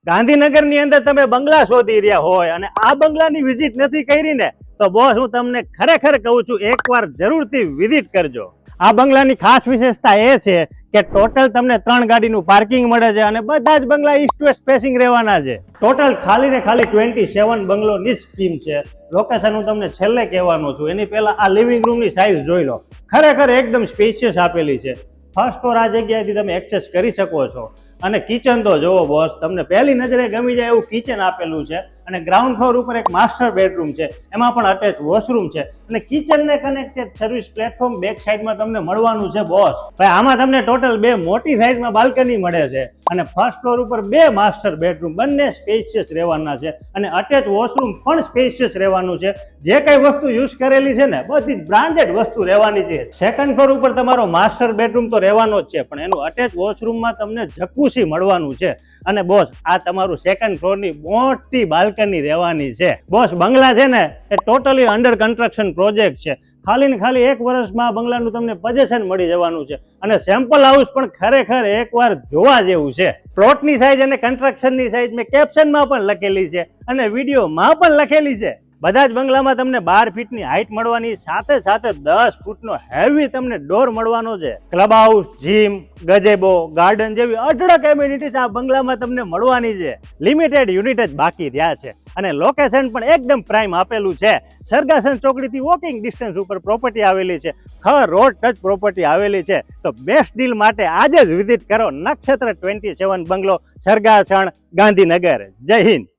ગાંધીનગરની અંદર તમે બંગલા શોધી રહ્યા હોય અને આ બંગલાની વિઝિટ નથી કરી ને તો બોસ હું તમને ખરેખર કહું છું એકવાર જરૂરથી વિઝિટ કરજો. આ બંગલાની ખાસ વિશેષતા એ છે કે ટોટલ તમને 3 ગાડીનું પાર્કિંગ મળે છે અને બધા જ બંગલા ઈસ્ટ વેસ્ટ ફેસિંગ રહેવાના છે. ટોટલ ખાલી ને ખાલી 27 બંગલોની જ સ્કીમ છે. લોકેશન હું તમને છેલ્લે કહેવાનો છું, એની પહેલા આ લિવિંગ રૂમની સાઇઝ જોઈ લો. ખરેખર એકદમ સ્પેશિયસ આપેલી છે. ફર્સ્ટ ફ્લોર આ જગ્યાએથી તમે એક્સેસ કરી શકો છો. અને કિચન તો જોવો બોસ, તમને પહેલી નજરે ગમી જાય એવું કિચન આપેલું છે. અને ગ્રાઉન્ડ ફ્લોર ઉપર એક માસ્ટર બેડરૂમ છે, એમાં પણ અટેચ વોશરૂમ છે અને કિચનને કનેક્ટેડ સર્વિસ પ્લેટફોર્મ બેક સાઈડમાં તમને મળવાનું છે બોસ. ભાઈ આમાં તમને ટોટલ 2 મોટી સાઈઝમાં બાલ્કની મળે છે અને ફર્સ્ટ ફ્લોર ઉપર 2 માસ્ટર બેડરૂમ, બંને સ્પેશિયસ રહેવાના છે અને અટેચ વોશરૂમ પણ સ્પેશિયસ રહેવાનું છે. જે કઈ વસ્તુ યુઝ કરેલી છે ને બધી બ્રાન્ડેડ વસ્તુ રહેવાની છે. સેકન્ડ ફ્લોર ઉપર તમારો માસ્ટર બેડરૂમ તો રહેવાનો જ છે, પણ એનું અટેચ વોશરૂમમાં તમને જકુસી મળવાનું છે. અને બોસ આ તમારું સેકન્ડ ફ્લોરની મોટી બાલ્કની રહેવાની છે. બોસ બંગલા છે ને એ ટોટલી અંડર કન્સ્ટ્રક્શન પ્રોજેક્ટ છે. ખાલી ને ખાલી 1 વર્ષમાં બંગલાનું તમને પોઝેશન મળી જવાનું છે અને સેમ્પલ હાઉસ પણ ખરેખર એકવાર જોવા જેવું છે. પ્લોટની સાઇઝ અને કન્સ્ટ્રક્શનની સાઇઝ મેં કેપ્શનમાં પણ લખેલી છે અને વિડીયોમાં પણ લખેલી છે. બધા જ બંગલામાં તમને 12 ફીટની હાઈટ મળવાની સાથે સાથે 10 ફૂટનો હેવી તમને ડોર મળવાનો છે. ક્લબ હાઉસ, જીમ, ગજેબો, ગાર્ડન જેવી અઢળક એમ્યુનિટીઝ આ બંગલામાં તમને મળવાની છે. લિમિટેડ યુનિટ જ બાકી રહ્યા છે અને લોકેશન પણ એકદમ પ્રાઇમ આપેલું છે. સરગાસન ચોકડીથી વોકિંગ ડિસ્ટન્સ ઉપર પ્રોપર્ટી આવેલી છે. ખર રોડ ટચ પ્રોપર્ટી આવેલી છે. તો બેસ્ટ ડીલ માટે આજે જ વિઝિટ કરો નક્ષત્ર 27 બંગલો, સરગાસણ, ગાંધીનગર. જય હિન્દ.